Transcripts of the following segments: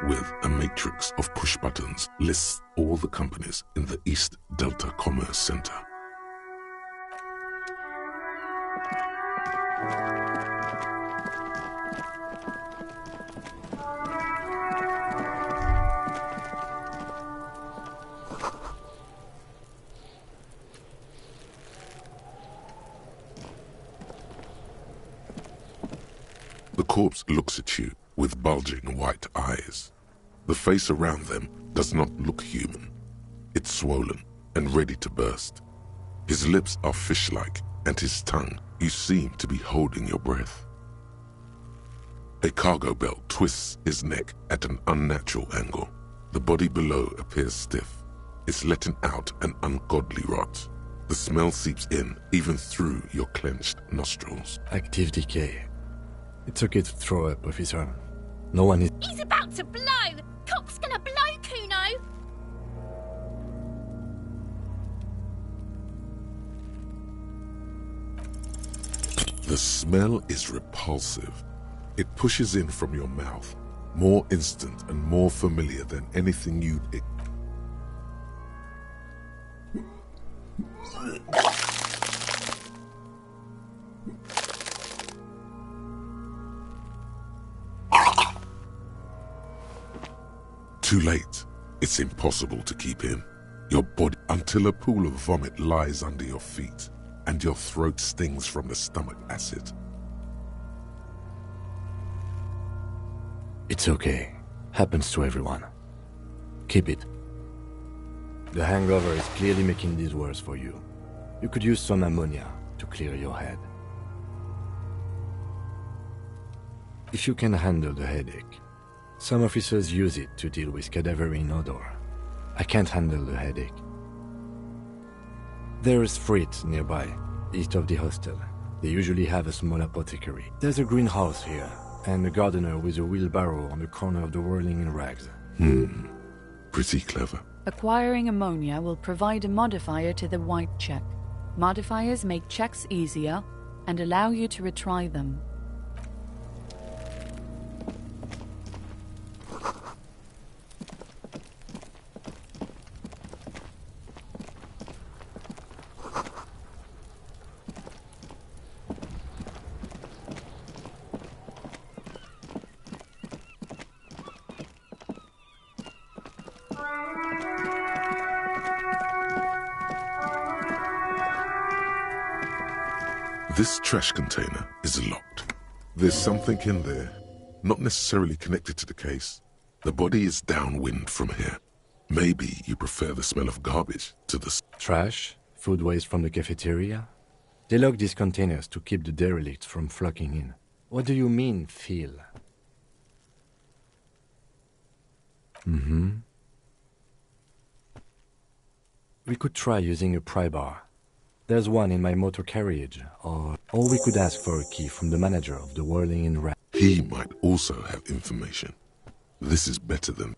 with a matrix of push buttons lists all the companies in the East Delta Commerce Center. The corpse looks at you with bulging white eyes. The face around them does not look human. It's swollen and ready to burst. His lips are fish-like, and his tongue, you seem to be holding your breath. A cargo belt twists his neck at an unnatural angle. The body below appears stiff. It's letting out an ungodly rot. The smell seeps in, even through your clenched nostrils. Active decay. It's okay to throw up, officer. No one is... He's about to blow! Cock's gonna blow, Kuno! The smell is repulsive. It pushes in from your mouth, more instant and more familiar than anything you'd... Too late. It's impossible to keep in. Your body until a pool of vomit lies under your feet and your throat stings from the stomach acid. It's okay. Happens to everyone. Keep it. The hangover is clearly making this worse for you. You could use some ammonia to clear your head. If you can handle the headache. Some officers use it to deal with cadaverine odor. I can't handle the headache. There is Fritz nearby, east of the hostel. They usually have a small apothecary. There's a greenhouse here, and a gardener with a wheelbarrow on the corner of the whirling in rags. Pretty clever. Acquiring ammonia will provide a modifier to the white check. Modifiers make checks easier and allow you to retry them. This trash container is locked. There's something in there, not necessarily connected to the case. The body is downwind from here. Maybe you prefer the smell of garbage to the... Trash? Food waste from the cafeteria? They lock these containers to keep the derelicts from flocking in. What do you mean, feel? We could try using a pry bar. There's one in my motor carriage, or we could ask for a key from the manager of the whirling in rags. He might also have information. This is better than...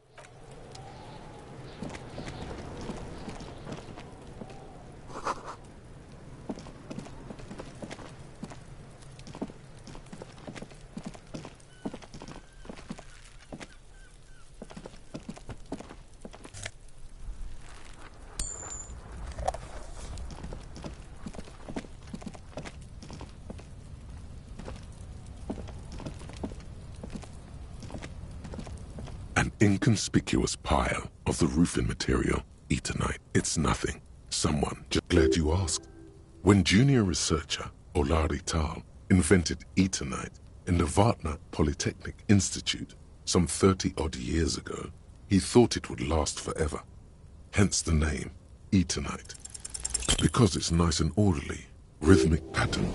An inconspicuous pile of the roofing material, Eternite. It's nothing. Someone just glad you asked. When junior researcher Olari Tal invented Eternite in the Vartna Polytechnic Institute some 30-odd years ago, he thought it would last forever. Hence the name, Eternite. Because it's nice and orderly, rhythmic pattern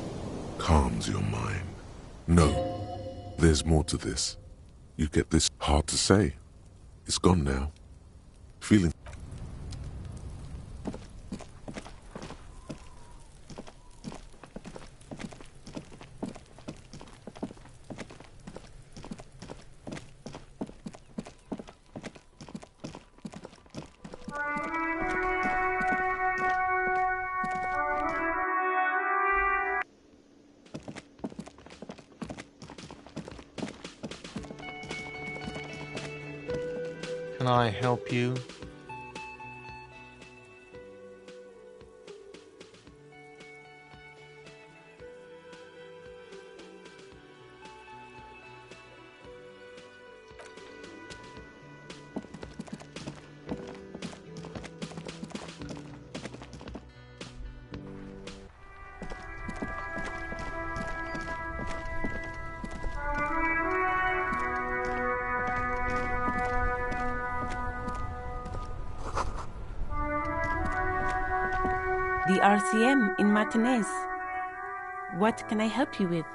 calms your mind. No, there's more to this. You get this hard to say. It's gone now. Feeling... can I help you? The RCM in Martinez. What can I help you with?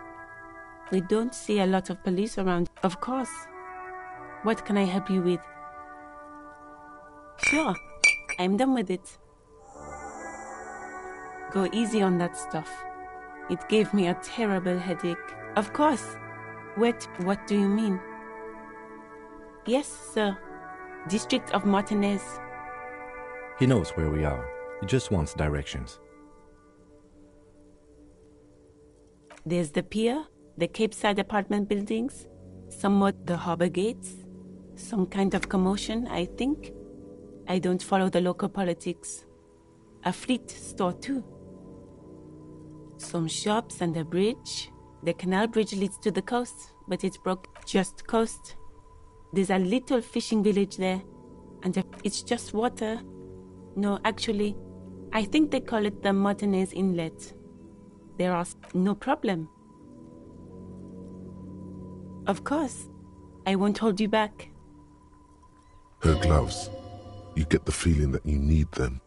We don't see a lot of police around, of course. What can I help you with? Sure, I'm done with it. Go easy on that stuff. It gave me a terrible headache. Of course. Wait, what do you mean? Yes, sir. District of Martinez. He knows where we are. He just wants directions. There's the pier, the Cape Side apartment buildings, somewhat the harbor gates, some kind of commotion, I think. I don't follow the local politics. A fleet store too. Some shops and a bridge. The canal bridge leads to the coast, but it's broke just coast. There's a little fishing village there, and it's just water. No, actually, I think they call it the Martinez Inlet. There are no problem. Of course, I won't hold you back. Her gloves. You get the feeling that you need them.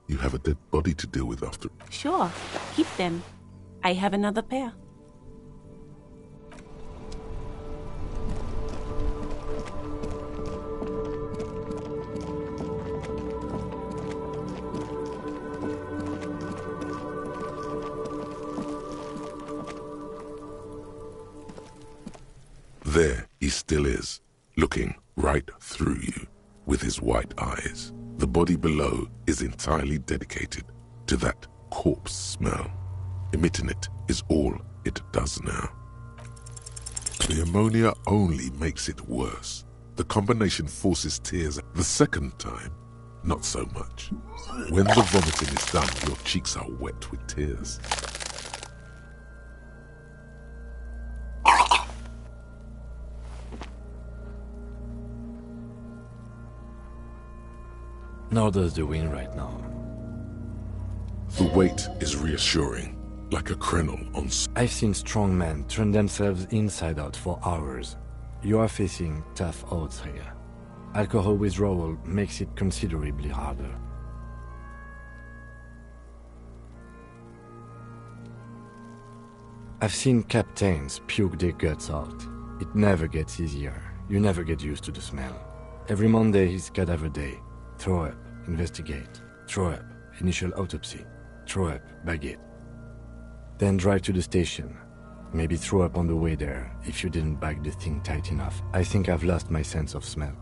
You have a dead body to deal with after. Sure, keep them. I have another pair. There he still is, looking right through you with his white eyes. The body below is entirely dedicated to that corpse smell. Emitting it is all it does now. The ammonia only makes it worse. The combination forces tears the second time, not so much. When the vomiting is done, your cheeks are wet with tears. Nor does the wind right now. The weight is reassuring, like a crenel on... I've seen strong men turn themselves inside out for hours. You are facing tough odds here. Alcohol withdrawal makes it considerably harder. I've seen captains puke their guts out. It never gets easier. You never get used to the smell. Every Monday is cadaver day. Throw up, investigate. Throw up, initial autopsy. Throw up, bag it. Then drive to the station. Maybe throw up on the way there if you didn't bag the thing tight enough. I think I've lost my sense of smell.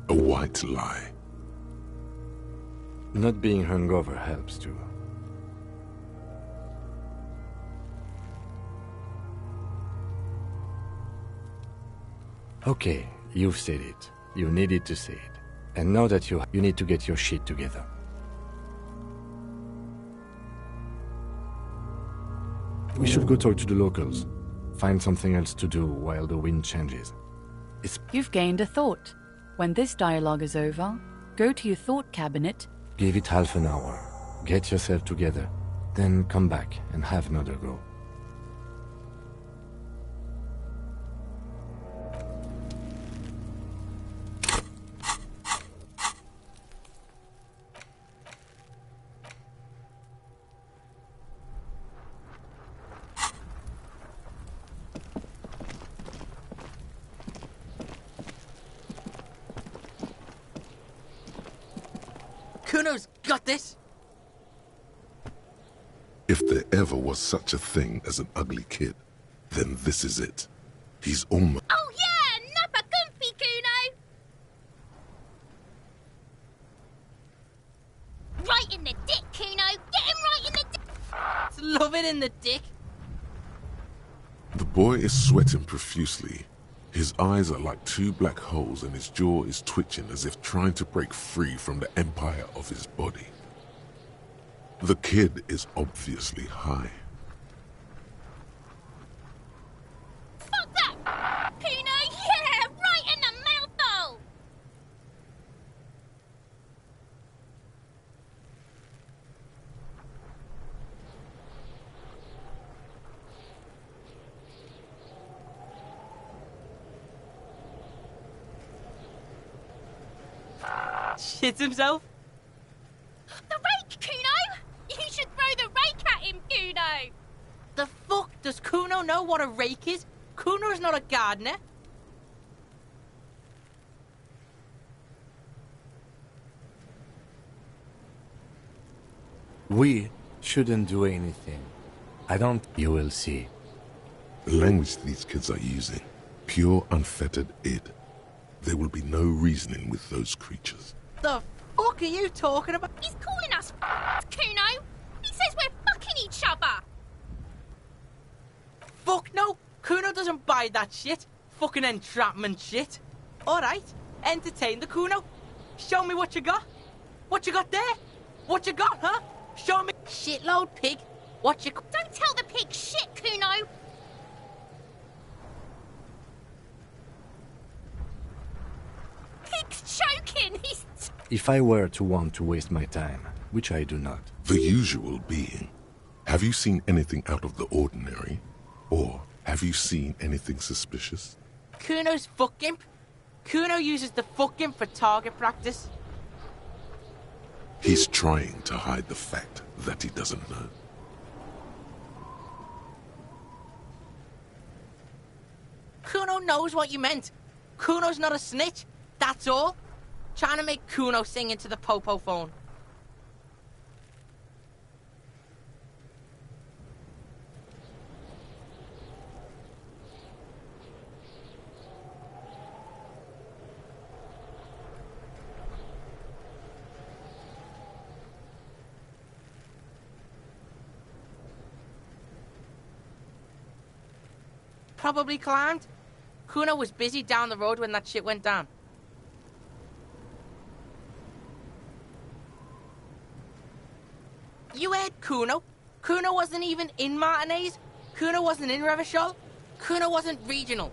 A white lie. Not being hungover helps too. Okay, you've said it. You needed to say it. And now that you need to get your shit together. We should go talk to the locals. Find something else to do while the wind changes. You've gained a thought. When this dialogue is over, go to your thought cabinet. Give it half an hour. Get yourself together. Then come back and have another go. Kuno's got this! If there ever was such a thing as an ugly kid, then this is it. He's almost... Oh yeah! Nappa Gumpy, Kuno! Right in the dick, Kuno! Get him right in the dick! Love it in the dick! The boy is sweating profusely. His eyes are like two black holes and his jaw is twitching as if trying to break free from the empire of his body. The kid is obviously high. Fuck that! Kuno, yeah! Right in the mouthful! Shits himself? The rake, Kuno! You should throw the rake at him, Kuno! The fuck? Does Kuno know what a rake is? Kuno's not a gardener. We shouldn't do anything. I don't... You will see. The language these kids are using, pure unfettered id. There will be no reasoning with those creatures. The fuck are you talking about? He's calling us Kuno! He says we're fucking each other! Fuck no! Kuno doesn't buy that shit. Fucking entrapment shit. Alright, entertain the Kuno. Show me what you got. What you got there? What you got, huh? Show me. Shitload pig. What you... Don't tell the pig shit, Kuno! Pig's choking! He's... If I were to want to waste my time, which I do not, The usual being. Have you seen anything out of the ordinary? Or have you seen anything suspicious? Kuno's fuck imp. Kuno uses the fuck imp for target practice. He's trying to hide the fact that he doesn't know. Kuno knows what you meant. Kuno's not a snitch. That's all. Trying to make Kuno sing into the popo phone. Probably climbed. Kuno was busy down the road when that shit went down. You heard Kuno. Kuno wasn't even in Martinez. Kuno wasn't in Revachol. Kuno wasn't regional.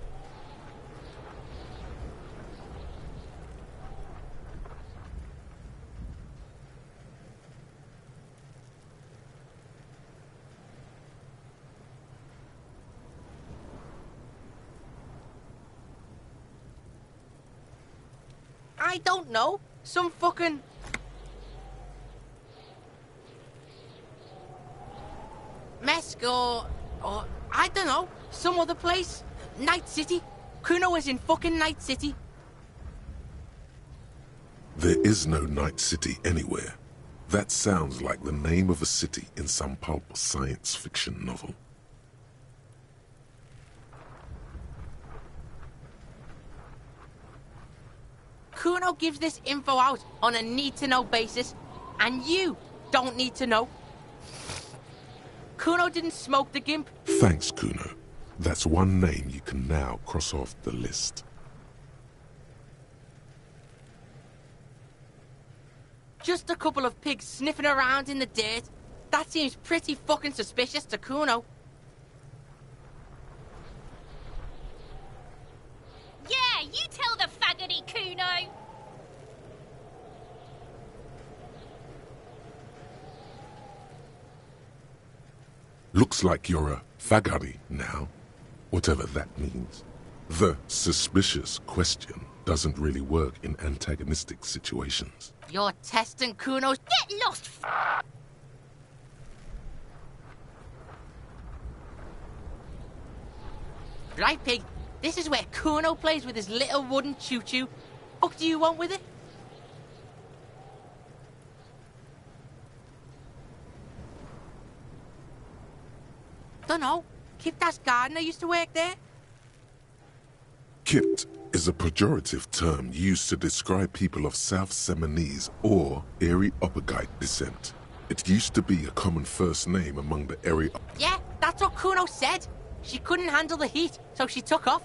I don't know. Some fucking... Mesk or I don't know. Some other place. Night City. Kuno was in fucking Night City. There is no Night City anywhere. That sounds like the name of a city in some pulp science fiction novel. Kuno gives this info out on a need-to-know basis, and you don't need to know. Kuno didn't smoke the gimp. Thanks, Kuno. That's one name you can now cross off the list. Just a couple of pigs sniffing around in the dirt. That seems pretty fucking suspicious to Kuno. Yeah, you tell the faggoty, Kuno! Looks like you're a fagari now, whatever that means. The suspicious question doesn't really work in antagonistic situations. You're testing Kuno's... Get lost, Right, pig? This is where Kuno plays with his little wooden choo-choo. What do you want with it? Dunno. Kiptas gardener used to work there. Kipt is a pejorative term used to describe people of South Seminese or Erie Uppergite descent. It used to be a common first name among the Erie... Yeah, that's what Kuno said. She couldn't handle the heat, so she took off.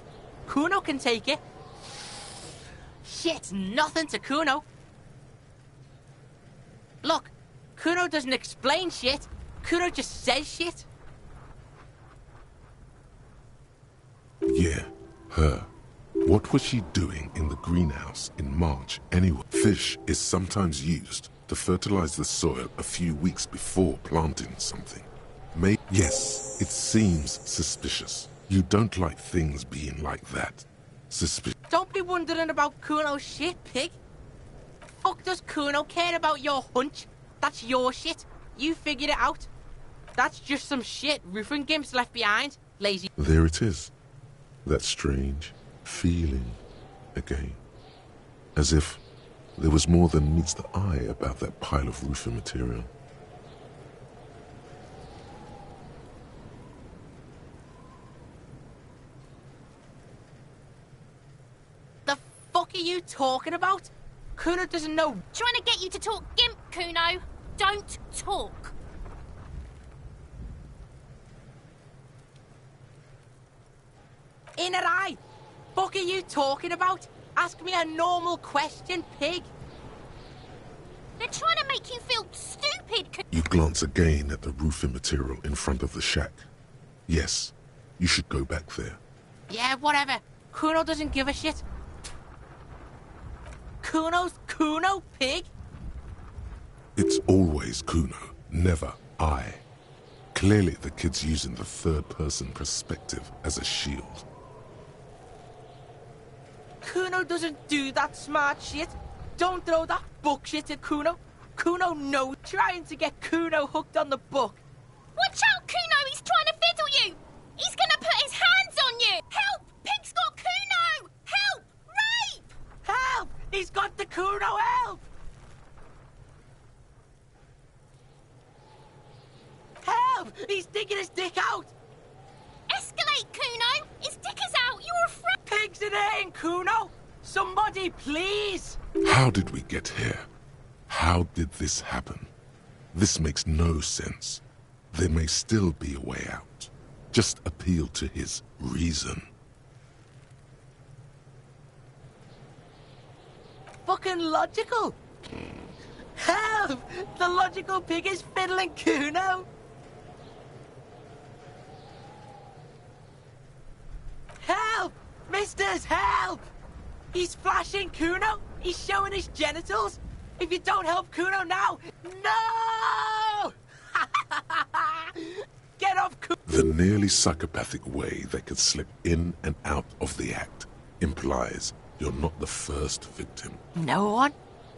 Kuno can take it. Shit's nothing to Kuno. Look, Kuno doesn't explain shit. Kuno just says shit. Yeah, her. What was she doing in the greenhouse in March anyway? Fish is sometimes used to fertilize the soil a few weeks before planting something. Yes, it seems suspicious. You don't like things being like that. Suspicious. Don't be wondering about Kuno's shit, pig. Fuck does Kuno care about your hunch? That's your shit. You figured it out. That's just some shit roofing gimps left behind, lazy. There it is. That strange feeling again. As if there was more than meets the eye about that pile of roofing material. The fuck are you talking about? Kuno doesn't know. Trying to get you to talk gimp, Kuno. Don't talk. In her eye. Fuck are you talking about? Ask me a normal question, pig. They're trying to make you feel stupid, You glance again at the roofing material in front of the shack. Yes, you should go back there. Yeah, whatever. Kuno doesn't give a shit. Kuno's Kuno, pig. It's always Kuno, never I. Clearly the kid's using the third-person perspective as a shield. Kuno doesn't do that smart shit. Don't throw that book shit at Kuno. Kuno knows. Trying to get Kuno hooked on the book. Watch out, Kuno! He's trying to fiddle you! He's gonna put his hands on you! Help! Pig's got Kuno! Help! Rape! Help! He's got the Kuno, help! Help! He's digging his dick out! Escalate, Kuno! His dick is out! You're a friend! Pig's in here, Kuno! Somebody, please! How did we get here? How did this happen? This makes no sense. There may still be a way out. Just appeal to his reason. Fucking logical! Help! The logical pig is fiddling Kuno! Help! Misters, help! He's flashing Kuno! He's showing his genitals! If you don't help Kuno now, no! Get off Kuno! The nearly psychopathic way they could slip in and out of the act implies you're not the first victim. No one?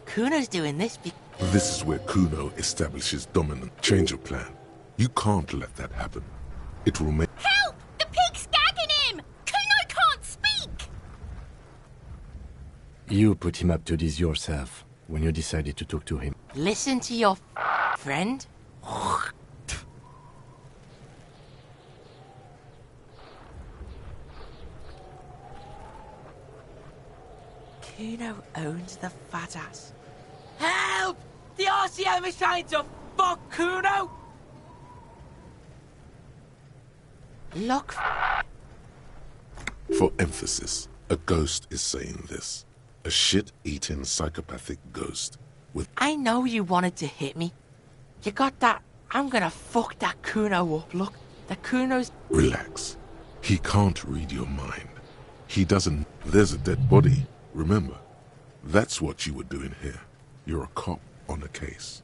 Kuno's doing this because... This is where Kuno establishes dominant. Change of plan. You can't let that happen. It will make... Help! The pig's gagging him! Kuno can't speak! You put him up to this yourself when you decided to talk to him. Listen to your friend. Kuno owns the fat ass. Help! The RCM is trying to fuck Kuno! Look. For emphasis, a ghost is saying this. A shit-eating psychopathic ghost with... I know you wanted to hit me. You got that. I'm gonna fuck that Kuno up. Look, the Kuno's... Relax. He can't read your mind. He doesn't... There's a dead body, remember? That's what you were doing here. You're a cop on a case.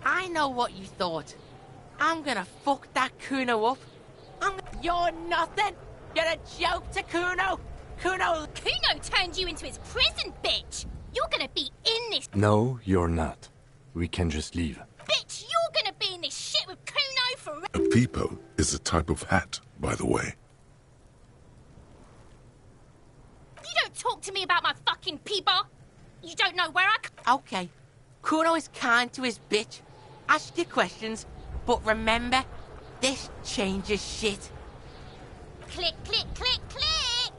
I know what you thought. I'm gonna fuck that Kuno up. You're nothing. You're a joke to Kuno. Kuno turned you into his prison, bitch! You're gonna be in this... No, you're not. We can just leave. Bitch, you're gonna be in this shit with Kuno forever! A peepo is a type of hat, by the way. You don't talk to me about my fucking peeper! You don't know where I... Okay. Kuno is kind to his bitch. Ask your questions, but remember, this changes shit. Click, click, click, click!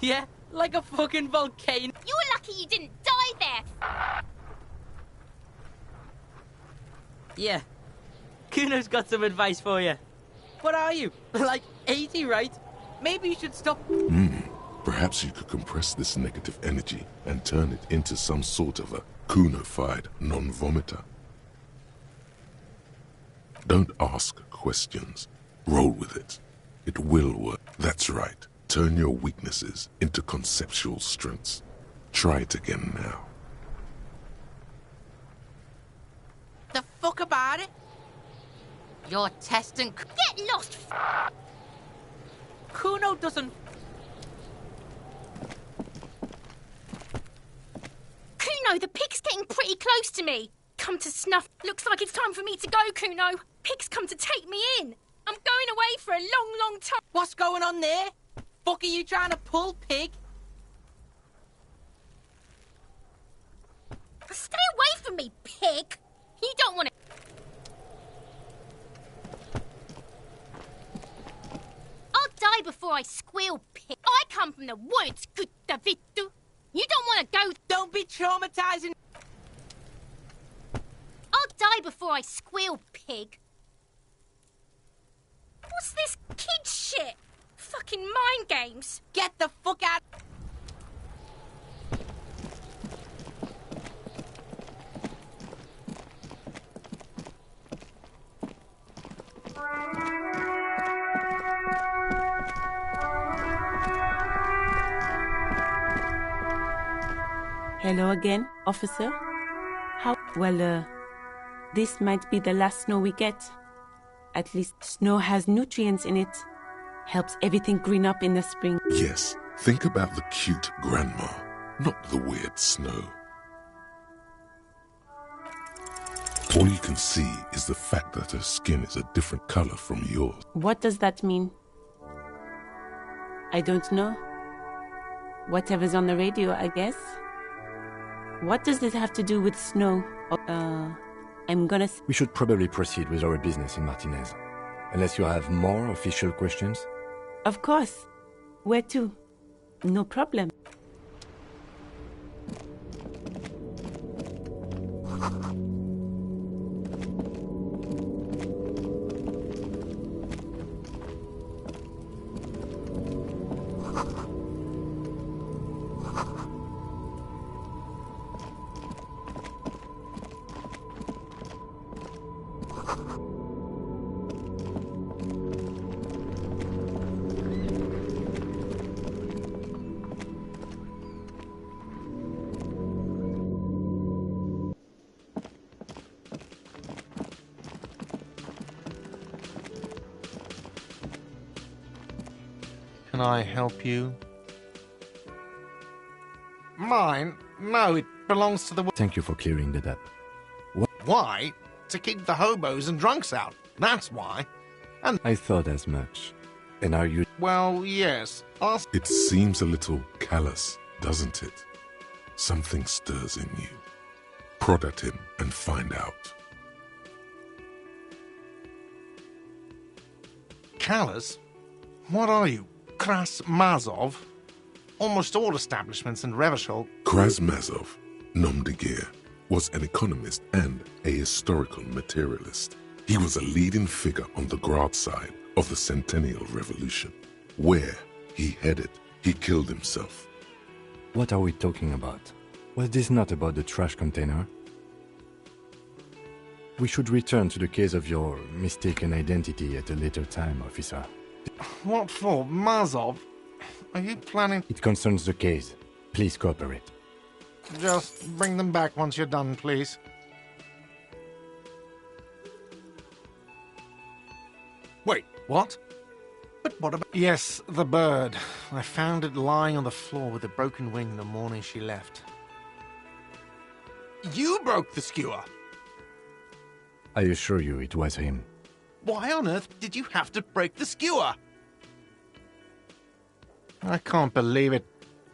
Yeah, like a fucking volcano. You're lucky you didn't die there. Yeah. Kuno's got some advice for you. What are you? Like 80, right? Maybe you should stop. Perhaps you could compress this negative energy and turn it into some sort of a Kuno-fied non-vomiter. Don't ask questions. Roll with it. It will work. That's right. Turn your weaknesses into conceptual strengths. Try it again now. The fuck about it? You're testing... Get lost. Kuno doesn't... Kuno, the pig's getting pretty close to me. Come to snuff. Looks like it's time for me to go, Kuno. Pig's come to take me in. I'm going away for a long, long time. What's going on there? Fuck are you trying to pull, pig? Stay away from me, pig. You don't want to... I'll die before I squeal, pig. I come from the woods, good Davido. You don't want to go... Don't be traumatizing... I'll die before I squeal, pig. What's this kid shit? Fucking mind games. Get the fuck out... Hello again, officer. How? Well, this might be the last snow we get. At least snow has nutrients in it. Helps everything green up in the spring. Yes, think about the cute grandma, not the weird snow. All you can see is the fact that her skin is a different color from yours. What does that mean? I don't know. Whatever's on the radio, I guess. What does this have to do with snow? I'm gonna... We should probably proceed with our business in Martinez. Unless you have more official questions? Of course. Where to? No problem. Can I help you? Mine? No, it belongs to the... Thank you for clearing that up. Why? To keep the hobos and drunks out. That's why. I thought as much. And are you... Well, yes. Ask... It seems a little callous, doesn't it? Something stirs in you. Prod at him and find out. Callous? What are you? Krasmazov? Almost all establishments in Revachol... Krasmazov, nom de guerre, was an economist and a historical materialist. He was a leading figure on the Grad side of the Centennial Revolution. Where he headed, he killed himself. What are we talking about? Was this not about the trash container? We should return to the case of your mistaken identity at a later time, officer. What for? Mazov? Are you planning... It concerns the case. Please cooperate. Just bring them back once you're done, please. Wait, what? But what about... Yes, the bird. I found it lying on the floor with a broken wing the morning she left. You broke the skewer! I assure you it was him. Why on earth did you have to break the skewer? I can't believe it.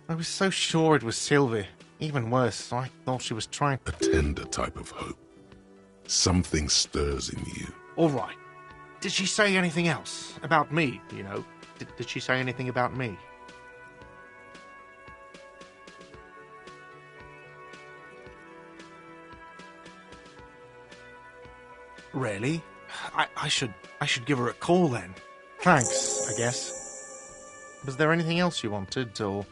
I was so sure it was Sylvie. Even worse, I thought she was trying... A tender type of hope. Something stirs in you. All right. Did she say anything else? About me, you know? Did she say anything about me? really. I should give her a call then. Thanks, I guess. Was there anything else you wanted, or...?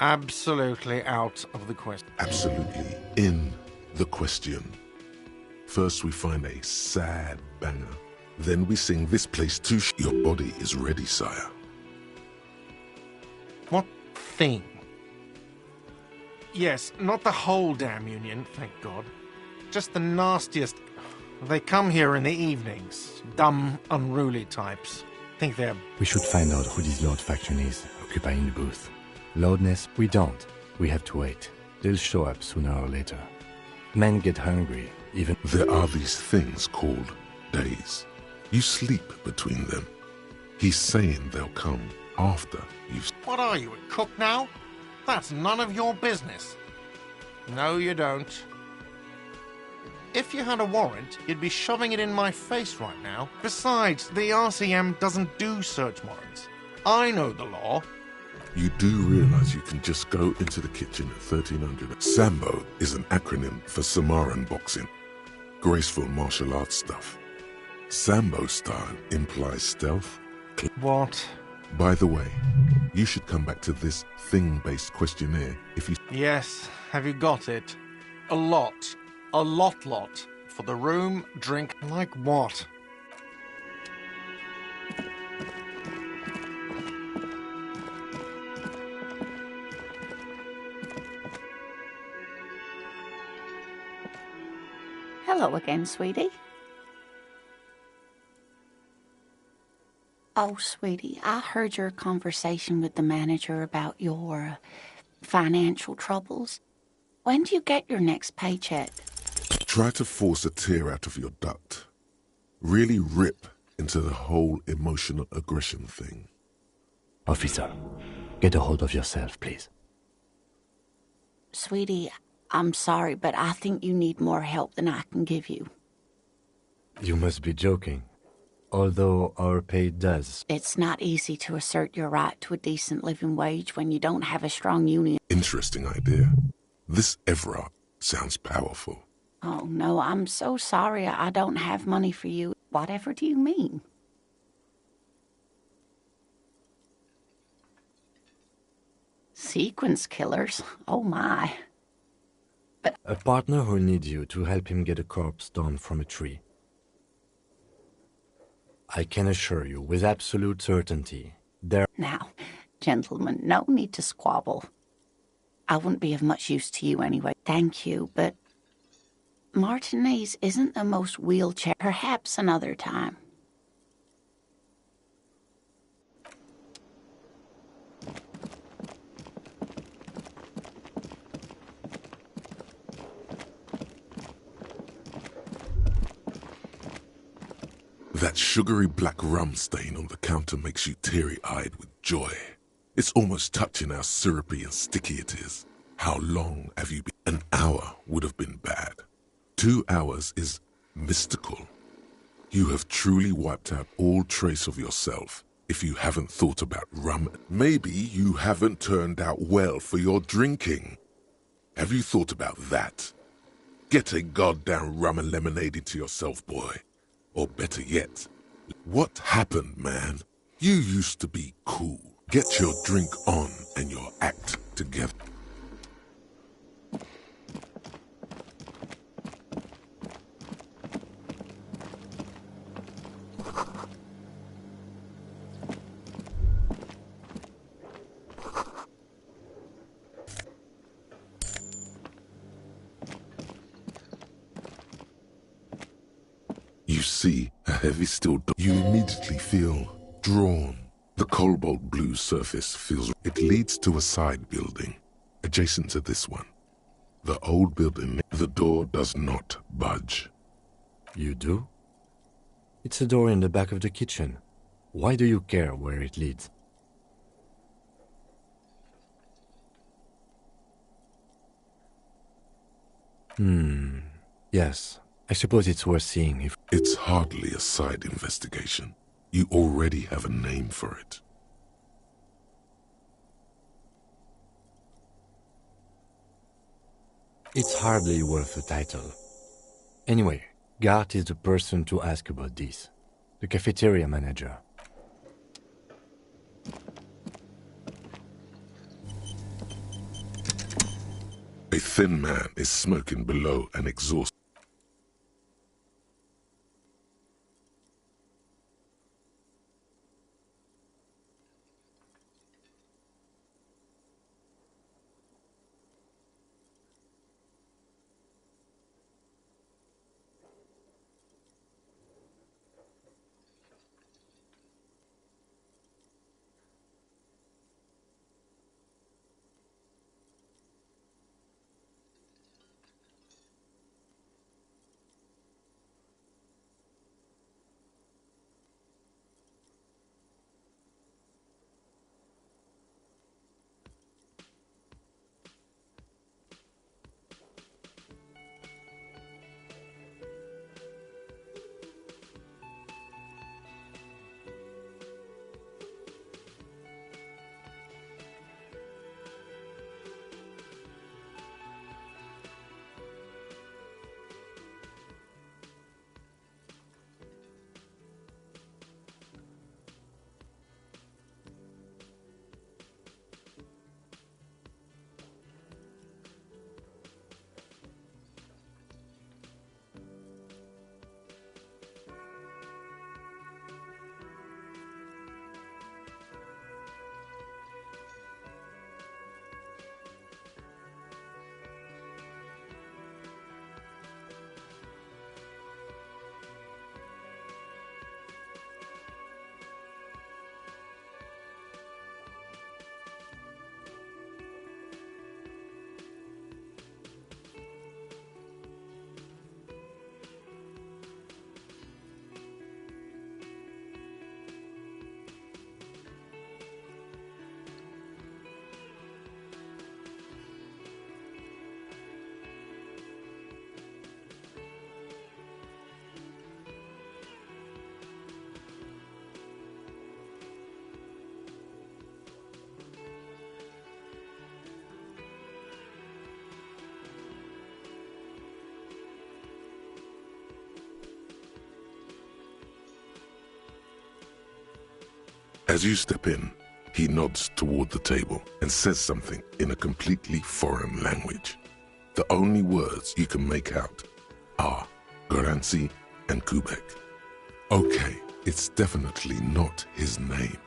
Absolutely out of the question. Absolutely in the question. First we find a sad banger. Then we sing this place too. Your body is ready, sire. What thing? Yes, not the whole damn union, thank God. Just the nastiest. They come here in the evenings. Dumb, unruly types. Think they're... We should find out who this Lord faction is, occupying the booth. Loudness, we don't. We have to wait. They'll show up sooner or later. Men get hungry, even... There are these things called days. You sleep between them. He's saying they'll come after you've... What are you, a cook now? That's none of your business. No, you don't. If you had a warrant, you'd be shoving it in my face right now. Besides, the RCM doesn't do search warrants. I know the law. You do realize you can just go into the kitchen at 1300. Sambo is an acronym for Samaran boxing. Graceful martial arts stuff. Sambo style implies stealth. What? By the way, you should come back to this thing-based questionnaire if you... Yes, have you got it? A lot. A lot. For the room, drink, like what? Hello again, sweetie. Oh, sweetie, I heard your conversation with the manager about your financial troubles. When do you get your next paycheck? Try to force a tear out of your duct. Really rip into the whole emotional aggression thing. Officer, get a hold of yourself, please. Sweetie, I'm sorry, but I think you need more help than I can give you. You must be joking. Although our pay does. It's not easy to assert your right to a decent living wage when you don't have a strong union. Interesting idea. This Everard sounds powerful. Oh, no, I'm so sorry I don't have money for you. Whatever do you mean? Sequence killers? Oh, my. But A partner who needs you to help him get a corpse down from a tree. I can assure you with absolute certainty, there... now, gentlemen, no need to squabble. I wouldn't be of much use to you anyway. Thank you, but Martinez isn't the most wheelchair. Perhaps another time. That sugary black rum stain on the counter makes you teary-eyed with joy. It's almost touching how syrupy and sticky it is. How long have you been? An hour would have been bad. 2 hours is mystical. You have truly wiped out all trace of yourself if you haven't thought about rum. Maybe you haven't turned out well for your drinking. Have you thought about that? Get a goddamn rum and lemonade into yourself, boy. Or better yet, what happened, man? You used to be cool. Get your drink on and your act together. You see a heavy steel door. You immediately feel drawn. The cobalt blue surface feels... It leads to a side building, adjacent to this one. The old building, the door does not budge. You do? It's a door in the back of the kitchen. Why do you care where it leads? Yes. I suppose it's worth seeing if... It's hardly a side investigation. You already have a name for it. It's hardly worth a title. Anyway, Gart is the person to ask about this. The cafeteria manager. A thin man is smoking below an exhaust. As you step in, he nods toward the table and says something in a completely foreign language. The only words you can make out are Garancy and Quebec. Okay, it's definitely not his name.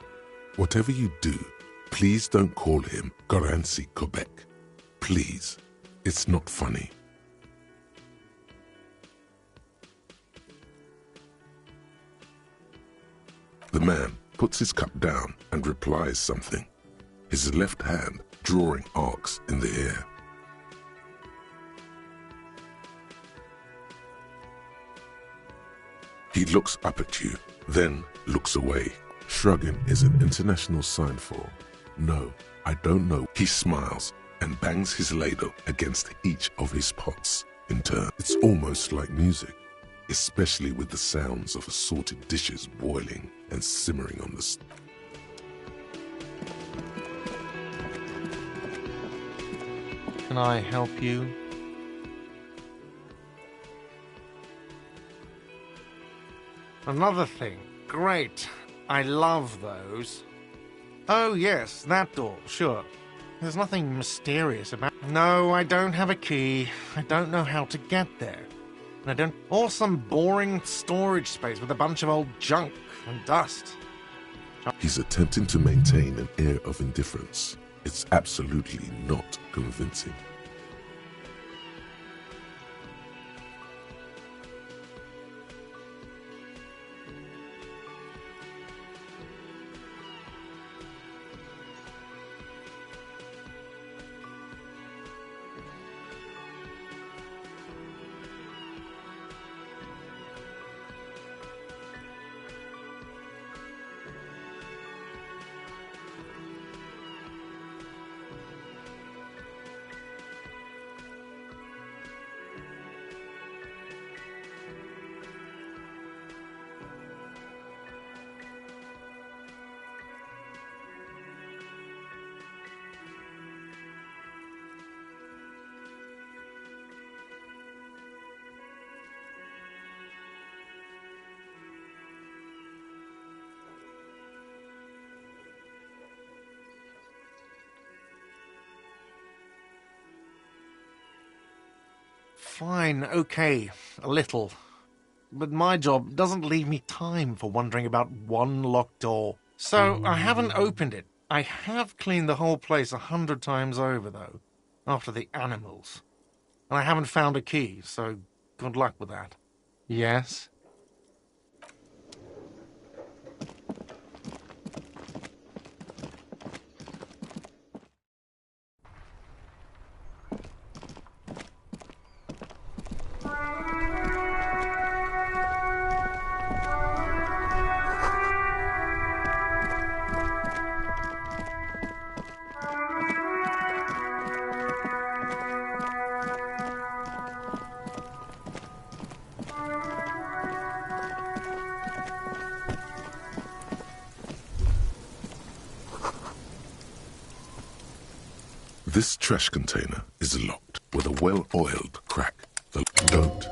Whatever you do, please don't call him Garancy Quebec. Please, it's not funny. The man puts his cup down and replies something, his left hand drawing arcs in the air. He looks up at you, then looks away. Shrugging is an international sign for, no, I don't know. He smiles and bangs his ladle against each of his pots in turn. It's almost like music, especially with the sounds of assorted dishes boiling and simmering on the stove. Can I help you? Another thing. Great. I love those. Oh yes, that door, sure. There's nothing mysterious about... No, I don't have a key. I don't know how to get there. And I don't... Or some boring storage space with a bunch of old junk and dust. He's attempting to maintain an air of indifference. It's absolutely not convincing. Fine, okay, a little. But my job doesn't leave me time for wondering about one locked door. So I haven't opened it. I have cleaned the whole place 100 times over, though, after the animals. And I haven't found a key, so good luck with that. Yes? This trash container is locked with a well-oiled crack. Don't.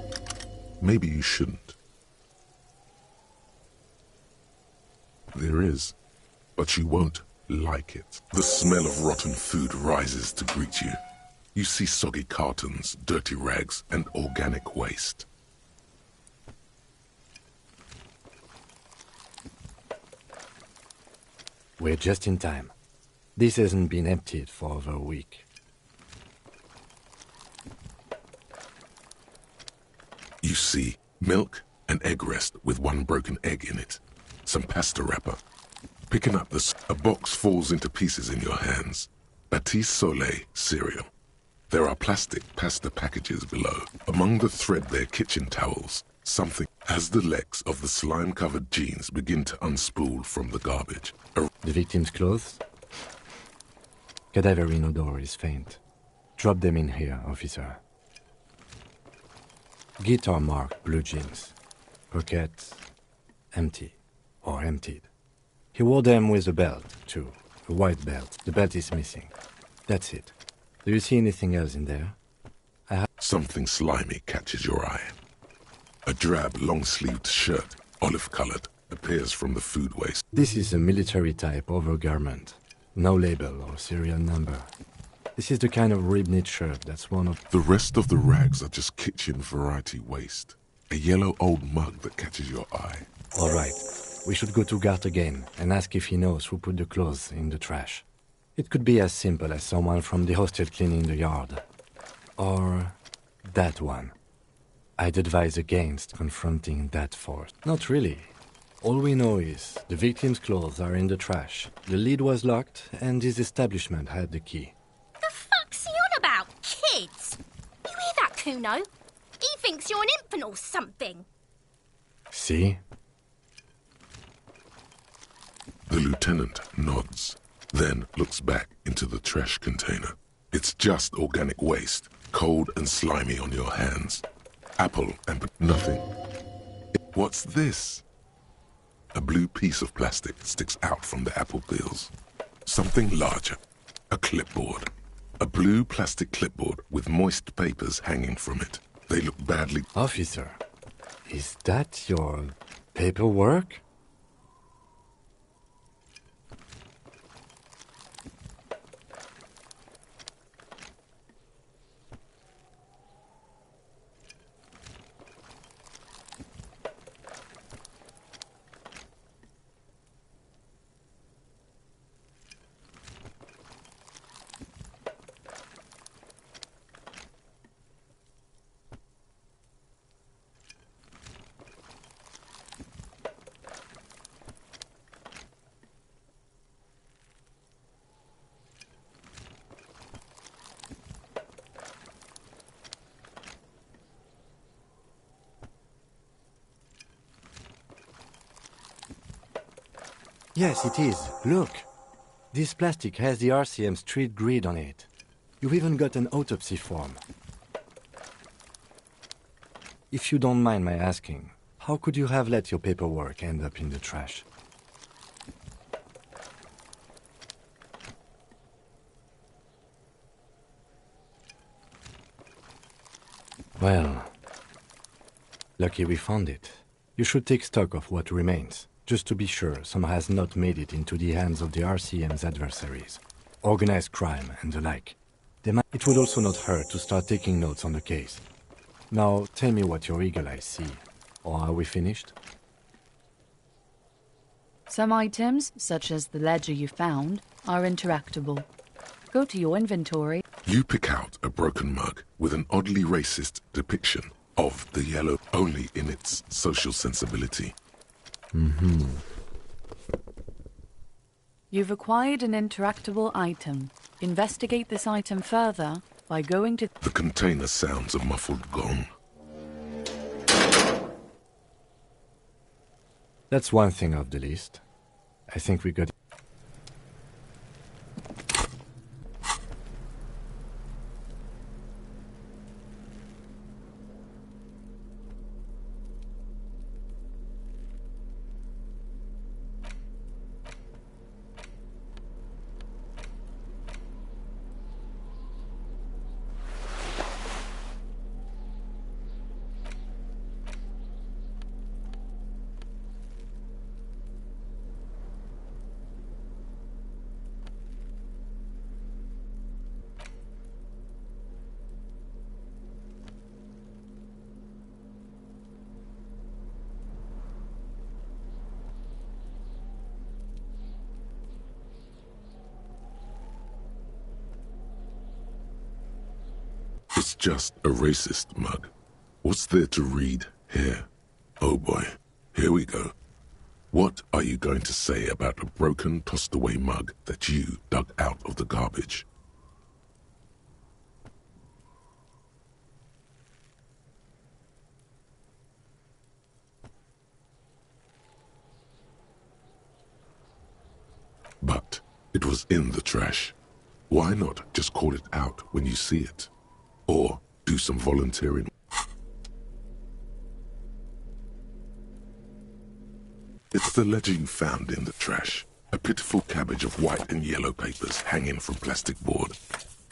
Maybe you shouldn't. There is, but you won't like it. The smell of rotten food rises to greet you. You see soggy cartons, dirty rags, and organic waste. We're just in time. This hasn't been emptied for over a week. You see milk and egg rest with one broken egg in it. Some pasta wrapper. Picking up a box falls into pieces in your hands. Batiste Soleil cereal. There are plastic pasta packages below. Among the threadbare kitchen towels, something as the legs of the slime-covered jeans begin to unspool from the garbage. The victim's clothes? Cadaverine odor is faint. Drop them in here, officer. Guitar-marked blue jeans. Pockets empty or emptied. He wore them with a belt, too. A white belt. The belt is missing. That's it. Do you see anything else in there? Something slimy catches your eye. A drab, long-sleeved shirt, olive-colored, appears from the food waste. This is a military-type overgarment. No label or serial number. This is the kind of rib-knit shirt that's one of... The rest of the rags are just kitchen variety waste. A yellow old mug that catches your eye. All right. We should go to Gart again and ask if he knows who put the clothes in the trash. It could be as simple as someone from the hostel cleaning the yard. Or that one. I'd advise against confronting that force. Not really. All we know is the victim's clothes are in the trash. The lid was locked and his establishment had the key. The fuck's he on about, kids? You hear that, Kuno? He thinks you're an infant or something. See? The lieutenant nods, then looks back into the trash container. It's just organic waste, cold and slimy on your hands. Apple and nothing. What's this? A blue piece of plastic sticks out from the apple peels. Something larger. A clipboard. A blue plastic clipboard with moist papers hanging from it. They look badly... Officer, is that your paperwork? Yes, it is. Look. This plastic has the RCM street grid on it. You've even got an autopsy form. If you don't mind my asking, how could you have let your paperwork end up in the trash? Well, lucky we found it. You should take stock of what remains, just to be sure some has not made it into the hands of the RCM's adversaries. Organized crime and the like. It would also not hurt to start taking notes on the case. Now, tell me what your eagle eyes see. Or are we finished? Some items, such as the ledger you found, are interactable. Go to your inventory. You pick out a broken mug with an oddly racist depiction of the yellow only in its social sensibility. You've acquired an interactable item. Investigate this item further by going to... The container sounds a muffled gong. That's one thing off the list. I think we got... It's just a racist mug. What's there to read here? Oh boy, here we go. What are you going to say about a broken, tossed-away mug that you dug out of the garbage? But it was in the trash. Why not just call it out when you see it? Or do some volunteering. It's the ledger you found in the trash. A pitiful cabbage of white and yellow papers hanging from plastic board.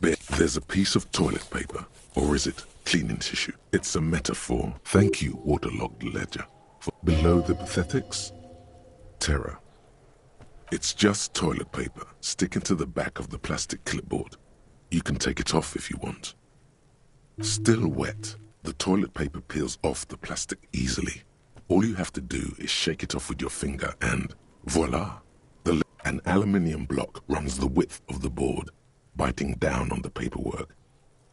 There's a piece of toilet paper. Or is it cleaning tissue? It's a metaphor. Thank you, waterlogged ledger. For below the pathetics? Terror. It's just toilet paper sticking to the back of the plastic clipboard. You can take it off if you want. Still wet, the toilet paper peels off the plastic easily. All you have to do is shake it off with your finger and voila! An aluminium block runs the width of the board, biting down on the paperwork.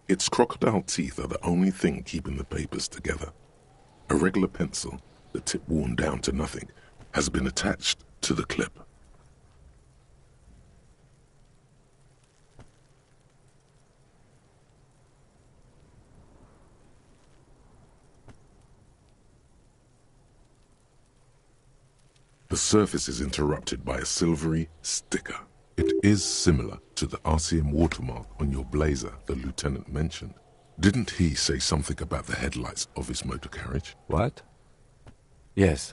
Its crocodile teeth are the only thing keeping the papers together. A regular pencil, the tip worn down to nothing, has been attached to the clip. The surface is interrupted by a silvery sticker. It is similar to the RCM watermark on your blazer the lieutenant mentioned. Didn't he say something about the headlights of his motor carriage? What? Yes,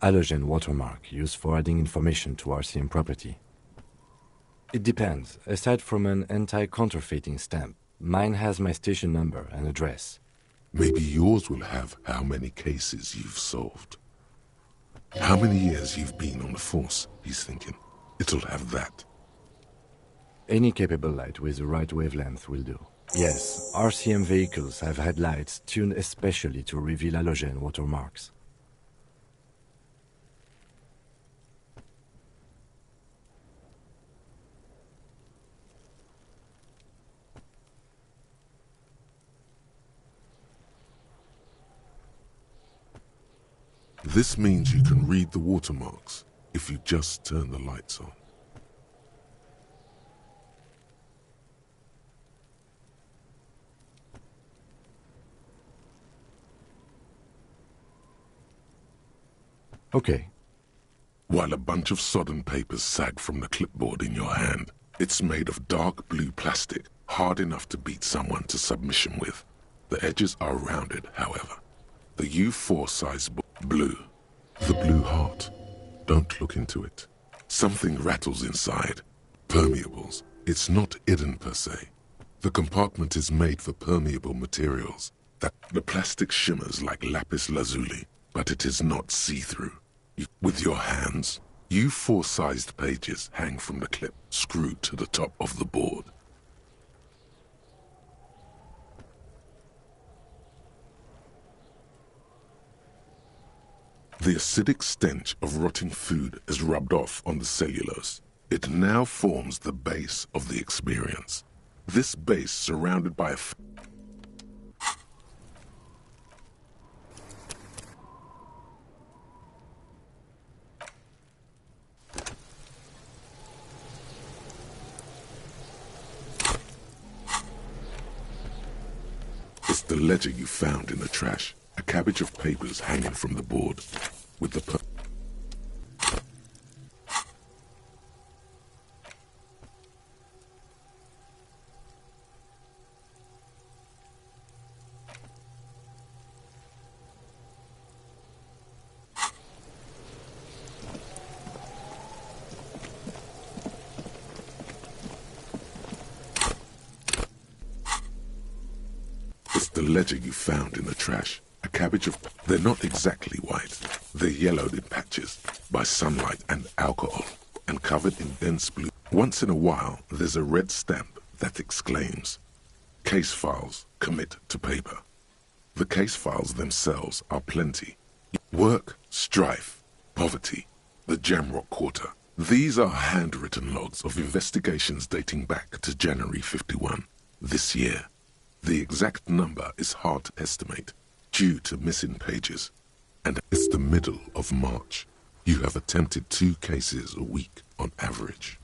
halogen watermark used for adding information to RCM property. It depends. Aside from an anti-counterfeiting stamp, mine has my station number and address. Maybe yours will have how many cases you've solved. How many years you've been on the force, he's thinking. It'll have that. Any capable light with the right wavelength will do. Yes, RCM vehicles have headlights tuned especially to reveal halogen watermarks. This means you can read the watermarks if you just turn the lights on. Okay. While a bunch of sodden papers sag from the clipboard in your hand, it's made of dark blue plastic, hard enough to beat someone to submission with. The edges are rounded, however. The U4 size blue. The blue heart. Don't look into it. Something rattles inside. Permeables. It's not hidden per se. The compartment is made for permeable materials. The plastic shimmers like lapis lazuli, but it is not see-through. With your hands, U4-sized pages hang from the clip screwed to the top of the board. The acidic stench of rotting food is rubbed off on the cellulose. It now forms the base of the experience. This base surrounded by a It's the ledger you found in the trash. A cabbage of papers hanging from the board. With the The ledger you found in the trash. A cabbage of... They're not exactly white. They're yellowed in patches by sunlight and alcohol and covered in dense blue. Once in a while, there's a red stamp that exclaims, "Case files, commit to paper." The case files themselves are plenty. Work, strife, poverty, the Jamrock Quarter. These are handwritten logs of investigations dating back to January 51, this year. The exact number is hard to estimate, due to missing pages. And it's the middle of March. You have attempted 2 cases a week on average.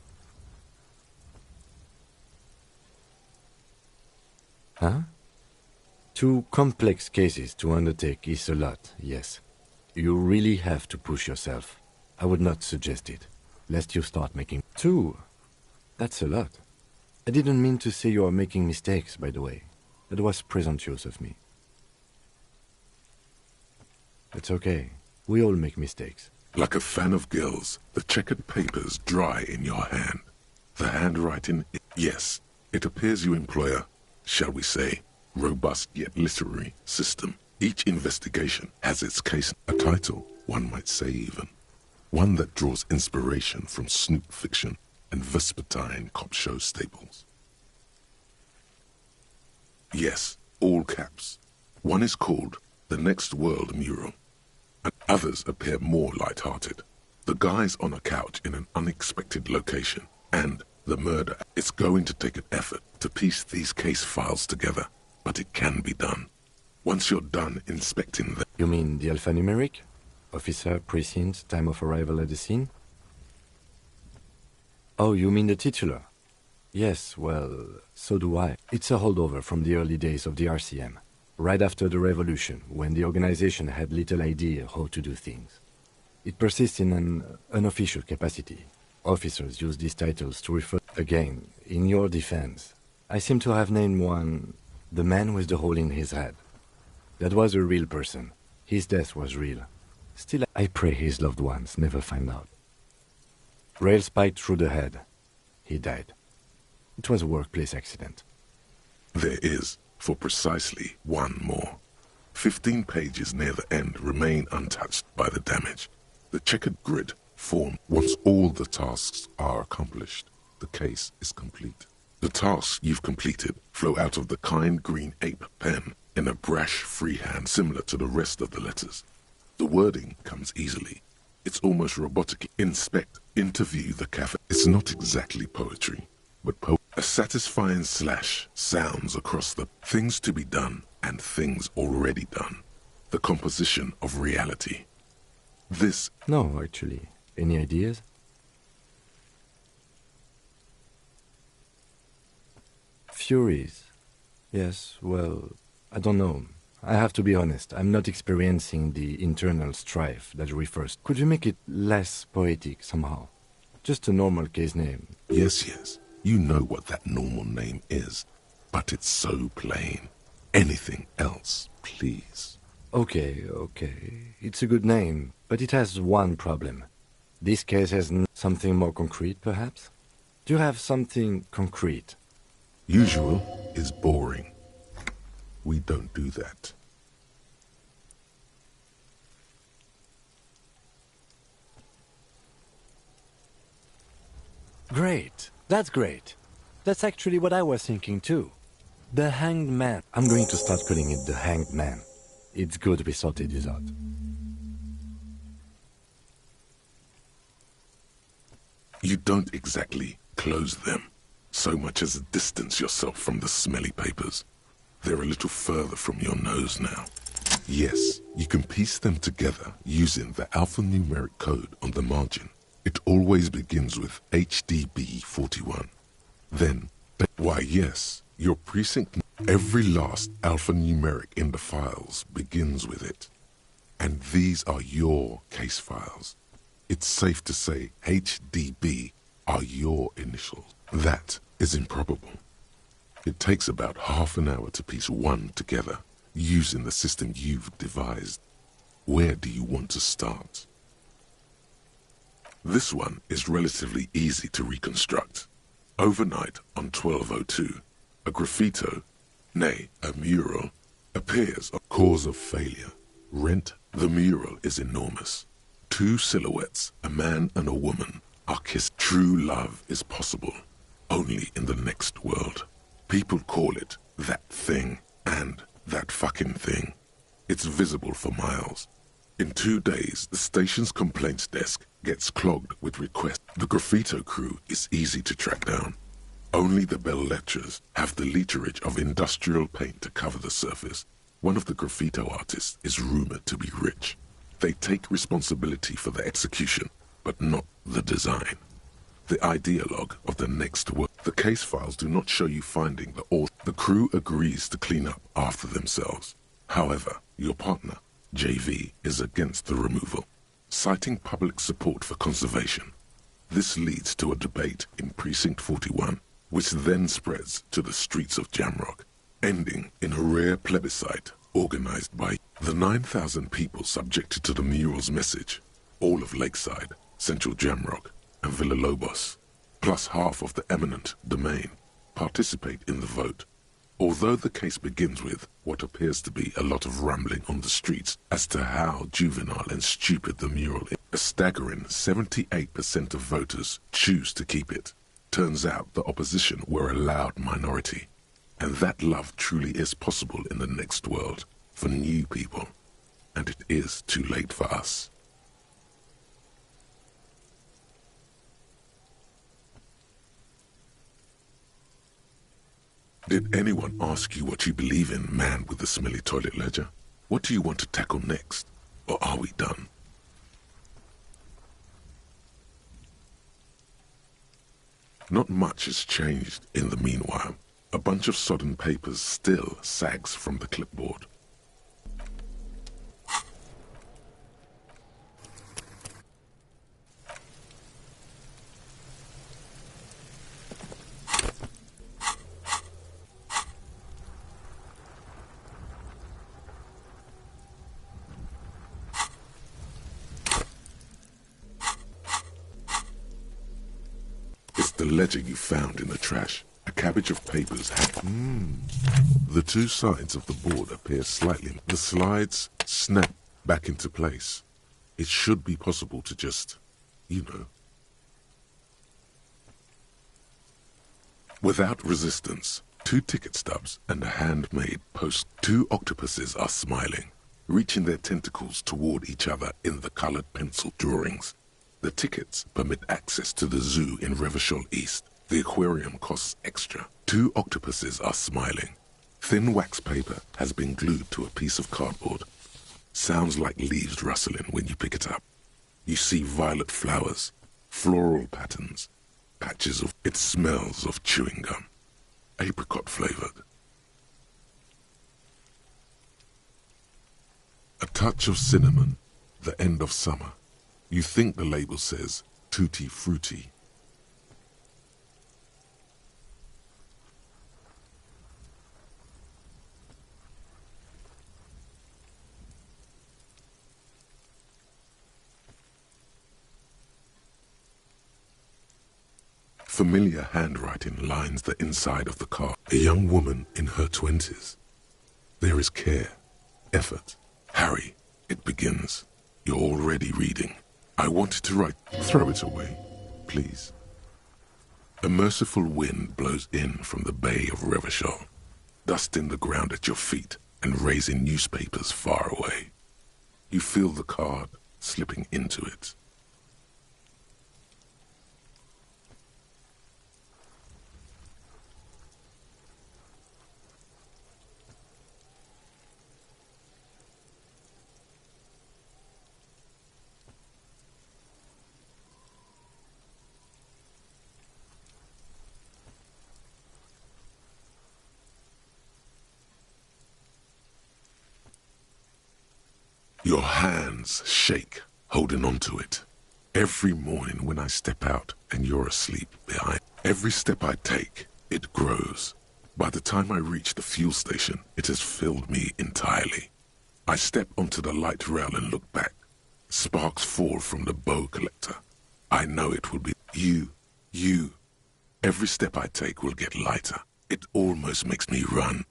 Huh? 2 complex cases to undertake is a lot, yes. You really have to push yourself. I would not suggest it, lest you start making... 2? That's a lot. I didn't mean to say you are making mistakes, by the way. That was presumptuous of me. It's okay. We all make mistakes. Like a fan of gills, the checkered papers dry in your hand. The handwriting, yes, it appears you employ a, shall we say, robust yet literary system. Each investigation has its case, a title, one might say even. One that draws inspiration from snoop fiction and vespertine cop show staples. Yes, all caps. One is called The Next World Mural, and others appear more light-hearted. The guy's on a couch in an unexpected location, and the murder. It's going to take an effort to piece these case files together, but it can be done. Once you're done inspecting them... You mean the alphanumeric? Officer, precinct, time of arrival at the scene? Oh, you mean the titular? Yes, well, so do I. It's a holdover from the early days of the RCM, right after the revolution, when the organization had little idea how to do things. It persists in an unofficial capacity. Officers use these titles to refer... Again, in your defense, I seem to have named one the man with the hole in his head. That was a real person. His death was real. Still, I pray his loved ones never find out. Rail spiked through the head. He died. It was a workplace accident. There is, for precisely one more. 15 pages near the end remain untouched by the damage. The checkered grid formed once all the tasks are accomplished. The case is complete. The tasks you've completed flow out of the kind green ape pen in a brash freehand similar to the rest of the letters. The wording comes easily. It's almost robotic. Inspect, interview the cafe. It's not exactly poetry, but a satisfying slash sounds across the things to be done and things already done. The composition of reality. This... No, actually. Any ideas? Furies. Yes, well, I don't know. I have to be honest, I'm not experiencing the internal strife that refers. Could you make it less poetic somehow? Just a normal case name. Yes. You know what that normal name is. But it's so plain. Anything else, please. Okay. It's a good name, but it has one problem. This case has something more concrete, perhaps? Do you have something concrete? Usual is boring. We don't do that. Great. That's great. That's actually what I was thinking too. The Hanged Man. I'm going to start calling it the Hanged Man. It's good we sorted this out. You don't exactly close them, so much as distance yourself from the smelly papers. They're a little further from your nose now. Yes, you can piece them together using the alphanumeric code on the margin. It always begins with HDB 41. Then, why yes, your precinct, every last alphanumeric in the files begins with it. And these are your case files. It's safe to say HDB are your initials. That is improbable. It takes about half an hour to piece one together, using the system you've devised. Where do you want to start? This one is relatively easy to reconstruct. Overnight on 1202, a graffito, nay, a mural, appears a cause of failure. Rent, the mural is enormous. Two silhouettes, a man and a woman, are kissed. True love is possible, only in the next world. People call it that thing and that fucking thing. It's visible for miles. In 2 days, the station's complaints desk gets clogged with requests. The graffito crew is easy to track down. Only the bell lectures have the literage of industrial paint to cover the surface. One of the graffito artists is rumored to be rich. They take responsibility for the execution, but not the design. The ideologue of the next work. The case files do not show you finding the author. The crew agrees to clean up after themselves. However, your partner, JV, is against the removal, citing public support for conservation. This leads to a debate in Precinct 41, which then spreads to the streets of Jamrock, ending in a rare plebiscite organized by the 9,000 people subjected to the mural's message, all of Lakeside, Central Jamrock, and Villalobos, plus half of the eminent domain, participate in the vote. Although the case begins with what appears to be a lot of rambling on the streets as to how juvenile and stupid the mural is, a staggering 78% of voters choose to keep it. Turns out the opposition were a loud minority, and that love truly is possible in the next world for new people, and it is too late for us. Did anyone ask you what you believe in, man with the smelly toilet ledger? What do you want to tackle next? Or are we done? Not much has changed in the meanwhile. A bunch of sodden papers still sags from the clipboard. The ledger you found in the trash. A cabbage of papers had... The two sides of the board appear slightly... The slides snap back into place. It should be possible to just, you know... Without resistance, 2 ticket stubs and a handmade post. 2 octopuses are smiling, reaching their tentacles toward each other in the colored pencil drawings. The tickets permit access to the zoo in Revachol East. The aquarium costs extra. 2 octopuses are smiling. Thin wax paper has been glued to a piece of cardboard. Sounds like leaves rustling when you pick it up. You see violet flowers, floral patterns, patches of... It smells of chewing gum. Apricot flavored. A touch of cinnamon, the end of summer. You think the label says tutti frutti. Familiar handwriting lines the inside of the card. A young woman in her 20s. There is care, effort. Harry, it begins. You're already reading. I wanted to write. Throw it away, please. A merciful wind blows in from the bay of Revachol, dusting the ground at your feet and raising newspapers far away. You feel the card slipping into it. Your hands shake, holding onto it. Every morning when I step out and you're asleep behind, every step I take, it grows. By the time I reach the fuel station, it has filled me entirely. I step onto the light rail and look back. Sparks fall from the bow collector. I know it will be you. Every step I take will get lighter. It almost makes me run.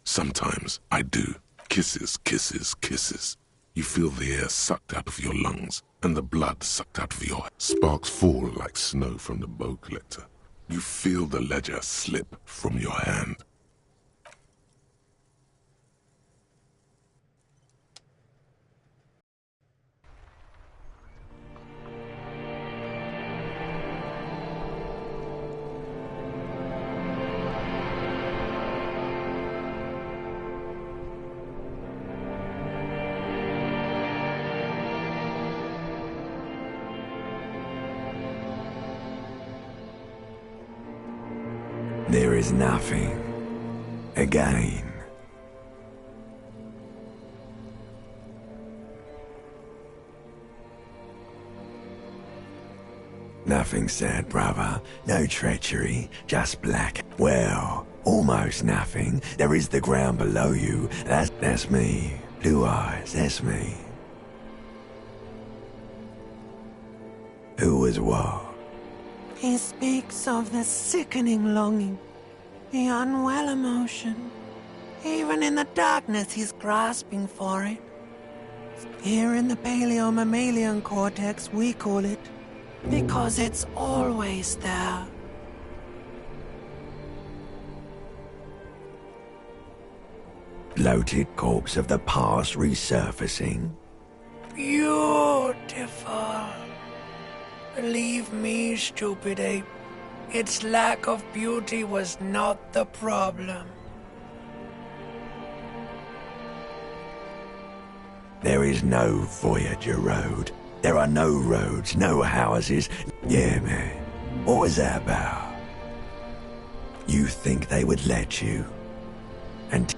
Sometimes I do. Kisses, kisses, kisses. You feel the air sucked out of your lungs and the blood sucked out of your head. Sparks fall like snow from the bow collector. You feel the ledger slip from your hand. There is nothing. Again. Nothing sad, brother. No treachery. Just black. Well, almost nothing. There is the ground below you. That's me. Blue eyes, that's me. Who was what? He speaks of the sickening longing, the unwell emotion. Even in the darkness, he's grasping for it. Here in the paleo-mammalian cortex, we call it, because it's always there. Bloated corpse of the past resurfacing. Beautiful. Believe me, stupid ape, its lack of beauty was not the problem. There is no Voyager Road. There are no roads, no houses. Yeah, man. What was that about? You think they would let you? And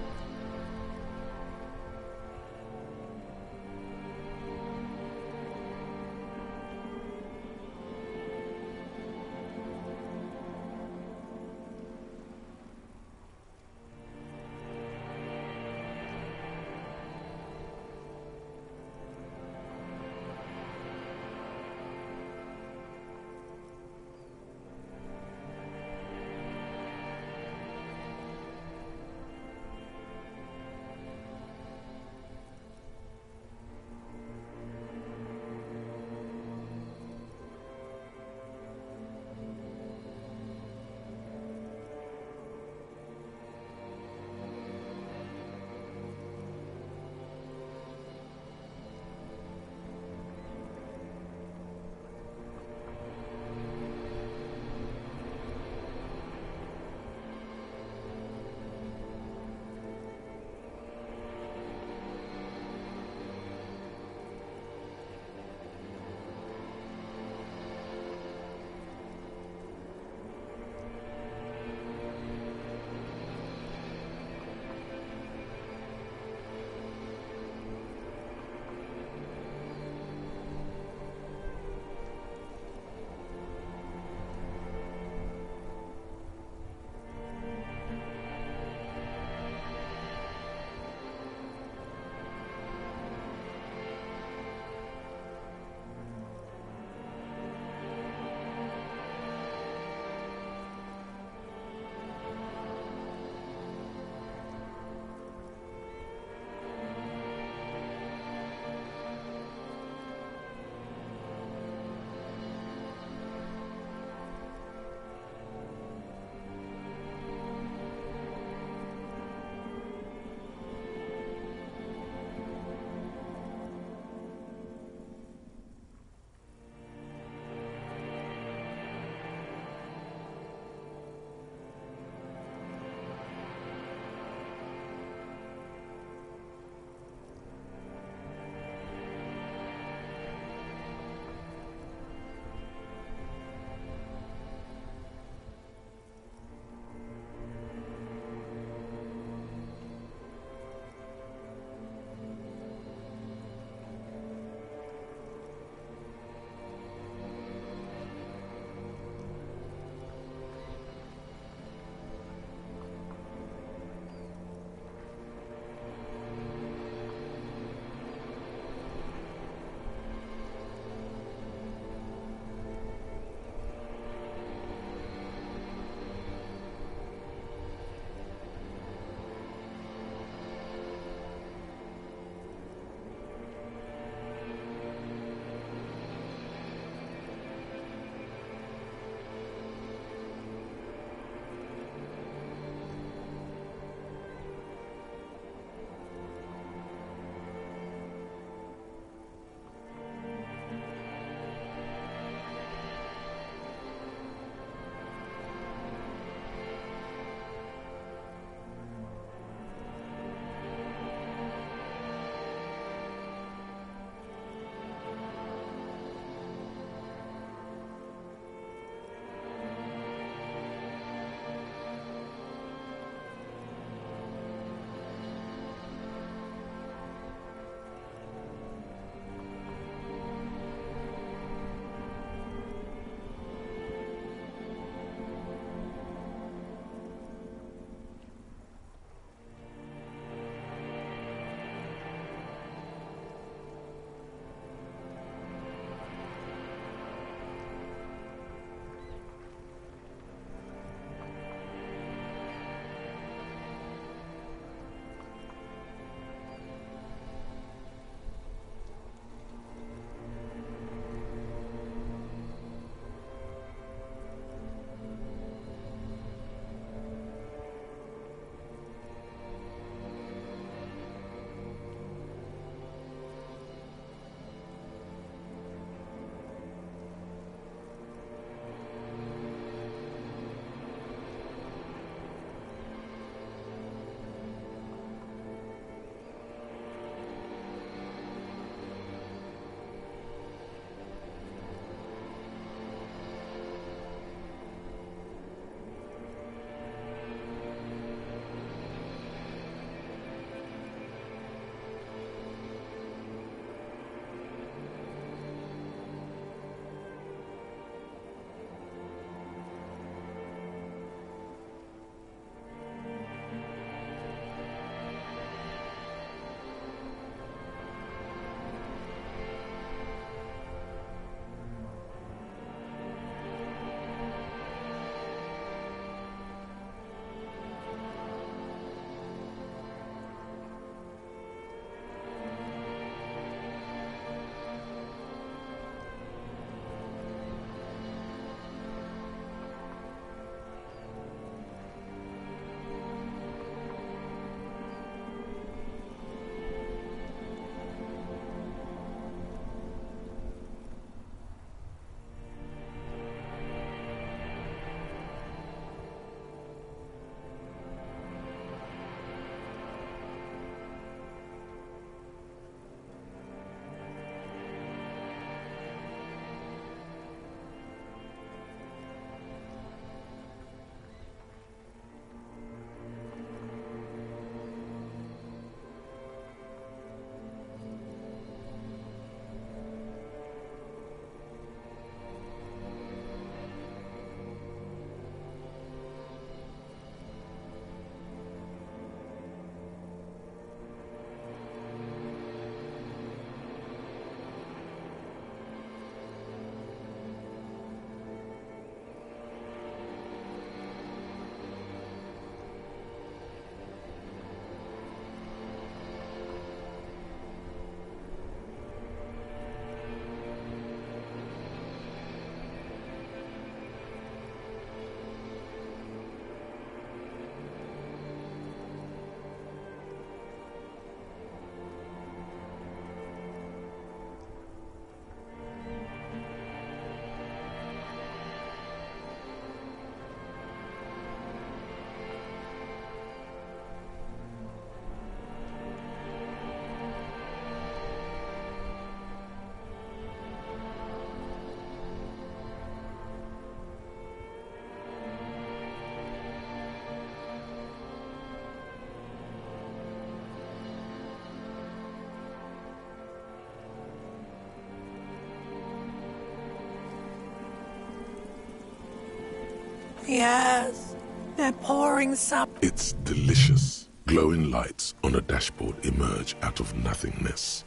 Yes, they're pouring some. It's delicious. Glowing lights on a dashboard emerge out of nothingness.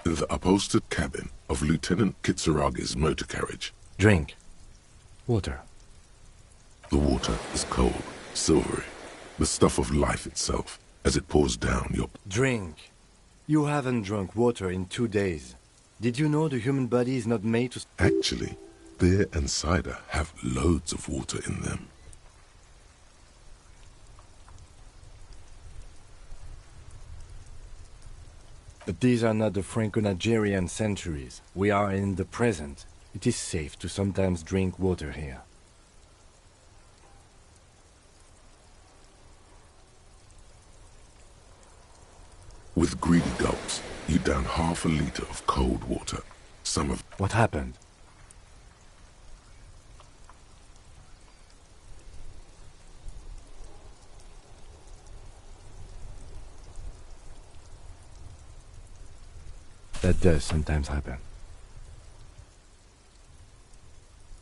In the upholstered cabin of Lieutenant Kitsuragi's motor carriage. Drink. Water. The water is cold, silvery, the stuff of life itself, as it pours down your... Drink. You haven't drunk water in 2 days. Did you know the human body is not made to... Actually, beer and cider have loads of water in them. But these are not the Franco-Nigerian centuries. We are in the present. It is safe to sometimes drink water here. With greedy gulps, you down half a liter of cold water. Some of... What happened? That does sometimes happen.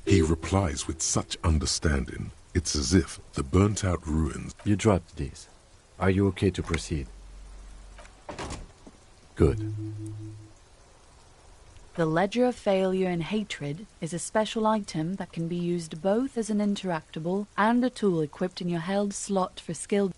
He replies with such understanding, it's as if the burnt-out ruins... You dropped these. Are you okay to proceed? Good. The Ledger of Failure and Hatred is a special item that can be used both as an interactable and a tool equipped in your held slot for skill.